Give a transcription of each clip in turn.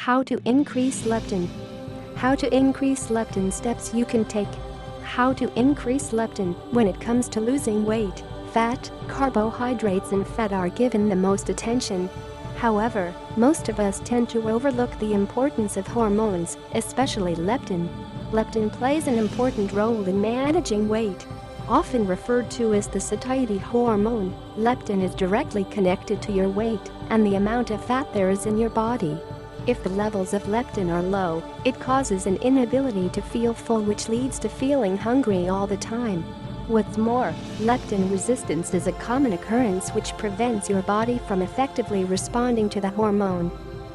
How to increase leptin. How to increase leptin steps you can take. How to increase leptin. When it comes to losing weight, fat, carbohydrates and fat are given the most attention. However, most of us tend to overlook the importance of hormones, especially leptin. Leptin plays an important role in managing weight. Often referred to as the satiety hormone, leptin is directly connected to your weight and the amount of fat there is in your body. If the levels of leptin are low, it causes an inability to feel full, which leads to feeling hungry all the time. What's more, leptin resistance is a common occurrence which prevents your body from effectively responding to the hormone.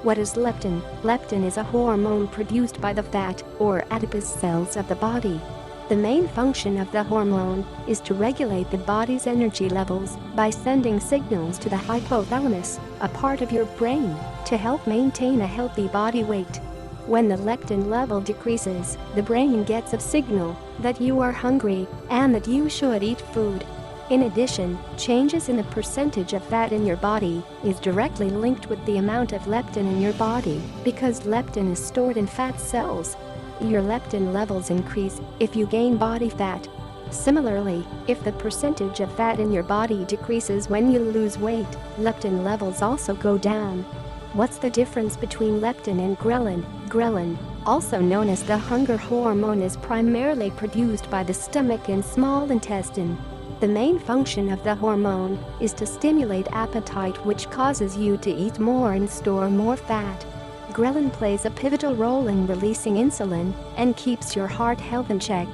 What is leptin? Leptin is a hormone produced by the fat, or adipose cells of the body. The main function of the hormone is to regulate the body's energy levels by sending signals to the hypothalamus, a part of your brain, to help maintain a healthy body weight. When the leptin level decreases, the brain gets a signal that you are hungry and that you should eat food. In addition, changes in the percentage of fat in your body is directly linked with the amount of leptin in your body, because leptin is stored in fat cells. Your leptin levels increase if you gain body fat. Similarly, if the percentage of fat in your body decreases when you lose weight, leptin levels also go down. What's the difference between leptin and ghrelin? Ghrelin, also known as the hunger hormone, is primarily produced by the stomach and small intestine. The main function of the hormone is to stimulate appetite, which causes you to eat more and store more fat. Ghrelin plays a pivotal role in releasing insulin and keeps your heart health in check.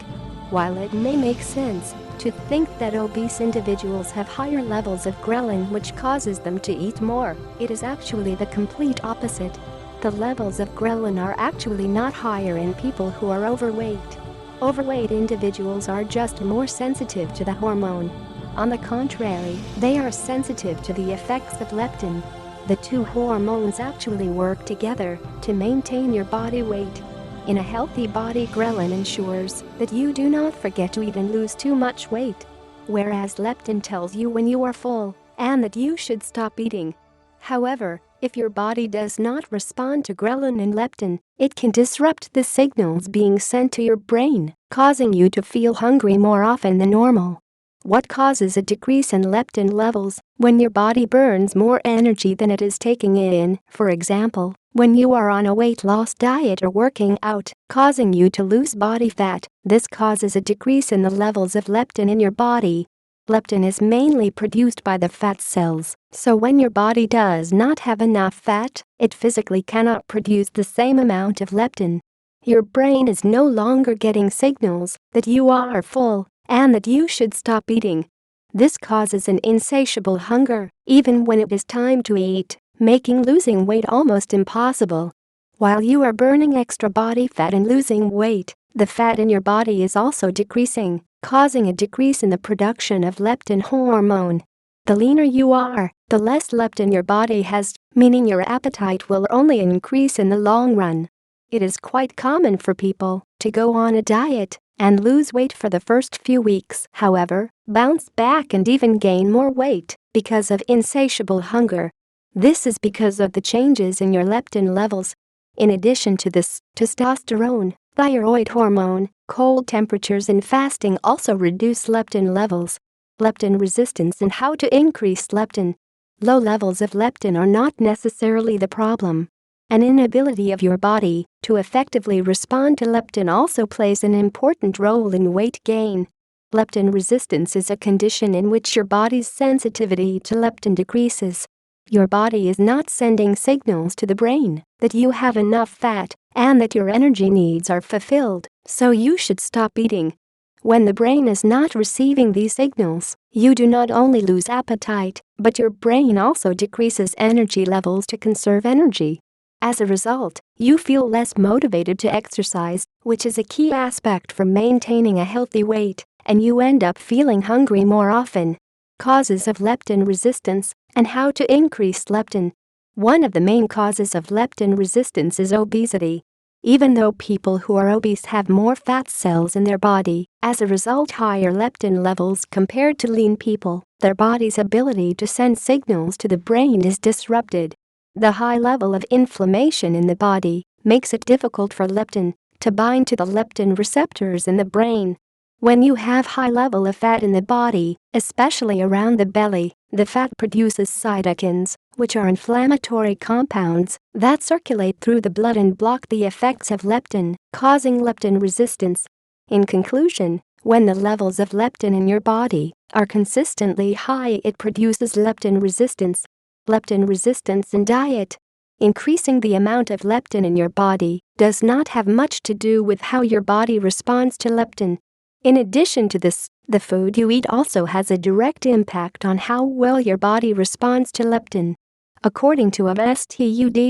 While it may make sense to think that obese individuals have higher levels of ghrelin which causes them to eat more, it is actually the complete opposite. The levels of ghrelin are actually not higher in people who are overweight. Overweight individuals are just more sensitive to the hormone. On the contrary, they are sensitive to the effects of leptin. The two hormones actually work together to maintain your body weight. In a healthy body, ghrelin ensures that you do not forget to eat and lose too much weight, whereas leptin tells you when you are full and that you should stop eating. However, if your body does not respond to ghrelin and leptin, it can disrupt the signals being sent to your brain, causing you to feel hungry more often than normal. What causes a decrease in leptin levels? When your body burns more energy than it is taking in, for example, when you are on a weight loss diet or working out, causing you to lose body fat, this causes a decrease in the levels of leptin in your body. Leptin is mainly produced by the fat cells, so when your body does not have enough fat, it physically cannot produce the same amount of leptin. Your brain is no longer getting signals that you are full and that you should stop eating. This causes an insatiable hunger, even when it is time to eat, making losing weight almost impossible. While you are burning extra body fat and losing weight, the fat in your body is also decreasing, causing a decrease in the production of leptin hormone. The leaner you are, the less leptin your body has, meaning your appetite will only increase in the long run. It is quite common for people to go on a diet and lose weight for the first few weeks, however, bounce back and even gain more weight because of insatiable hunger. This is because of the changes in your leptin levels. In addition to this, testosterone, thyroid hormone, cold temperatures and fasting also reduce leptin levels. Leptin resistance and how to increase leptin. Low levels of leptin are not necessarily the problem. An inability of your body to effectively respond to leptin also plays an important role in weight gain. Leptin resistance is a condition in which your body's sensitivity to leptin decreases. Your body is not sending signals to the brain that you have enough fat and that your energy needs are fulfilled, so you should stop eating. When the brain is not receiving these signals, you do not only lose appetite, but your brain also decreases energy levels to conserve energy. As a result, you feel less motivated to exercise, which is a key aspect for maintaining a healthy weight, and you end up feeling hungry more often. Causes of leptin resistance and how to increase leptin. One of the main causes of leptin resistance is obesity. Even though people who are obese have more fat cells in their body, as a result higher leptin levels compared to lean people, their body's ability to send signals to the brain is disrupted. The high level of inflammation in the body makes it difficult for leptin to bind to the leptin receptors in the brain. When you have high level of fat in the body, especially around the belly, the fat produces cytokines, which are inflammatory compounds that circulate through the blood and block the effects of leptin, causing leptin resistance. In conclusion, when the levels of leptin in your body are consistently high, it produces leptin resistance. Leptin resistance in diet. Increasing the amount of leptin in your body does not have much to do with how your body responds to leptin. In addition to this, the food you eat also has a direct impact on how well your body responds to leptin. According to a study,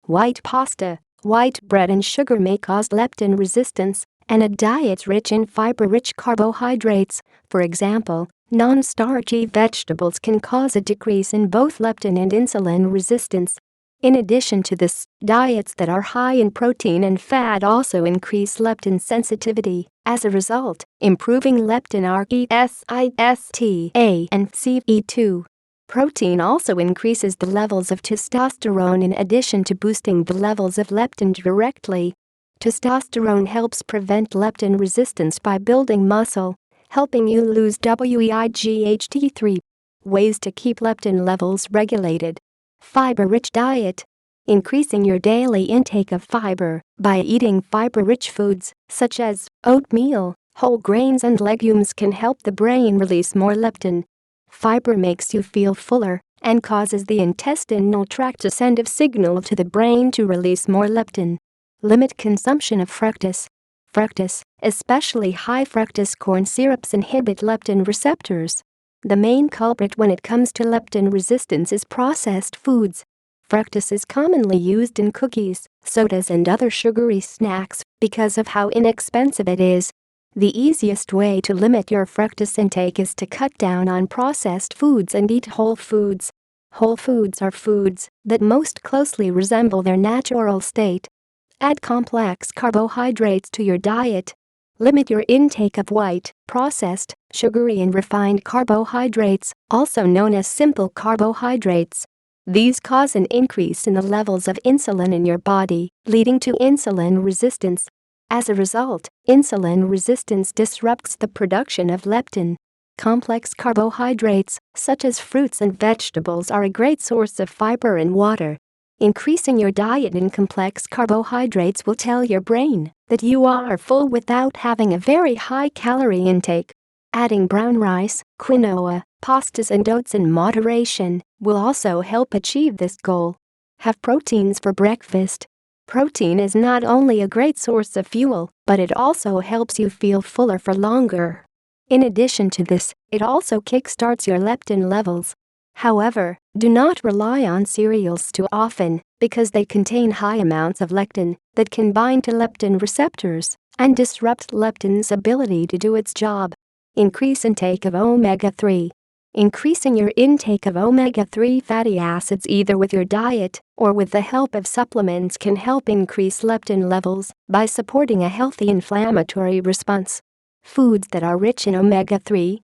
white pasta, white bread and sugar may cause leptin resistance, and a diet rich in fiber-rich carbohydrates, for example, non-starchy vegetables, can cause a decrease in both leptin and insulin resistance. In addition to this, diets that are high in protein and fat also increase leptin sensitivity. As a result, improving leptin resist A and CE2. Protein also increases the levels of testosterone in addition to boosting the levels of leptin directly. Testosterone helps prevent leptin resistance by building muscle, helping you lose weight. Ways to keep leptin levels regulated. Fiber-rich diet. Increasing your daily intake of fiber by eating fiber-rich foods such as oatmeal, whole grains and legumes can help the brain release more leptin. Fiber makes you feel fuller and causes the intestinal tract to send a signal to the brain to release more leptin. Limit consumption of fructose. Fructose, especially high fructose corn syrups, inhibit leptin receptors. The main culprit when it comes to leptin resistance is processed foods. Fructose is commonly used in cookies, sodas and other sugary snacks because of how inexpensive it is. The easiest way to limit your fructose intake is to cut down on processed foods and eat whole foods. Whole foods are foods that most closely resemble their natural state. Add complex carbohydrates to your diet. Limit your intake of white, processed, sugary and refined carbohydrates, also known as simple carbohydrates. These cause an increase in the levels of insulin in your body, leading to insulin resistance. As a result, insulin resistance disrupts the production of leptin. Complex carbohydrates, such as fruits and vegetables, are a great source of fiber and water. Increasing your diet in complex carbohydrates will tell your brain that you are full without having a very high calorie intake. Adding brown rice, quinoa, pastas and oats in moderation will also help achieve this goal. Have proteins for breakfast. Protein is not only a great source of fuel, but it also helps you feel fuller for longer. In addition to this, it also kickstarts your leptin levels. However, do not rely on cereals too often because they contain high amounts of lectin that can bind to leptin receptors and disrupt leptin's ability to do its job. Increase intake of omega-3. Increasing your intake of omega-3 fatty acids either with your diet or with the help of supplements can help increase leptin levels by supporting a healthy inflammatory response. Foods that are rich in omega-3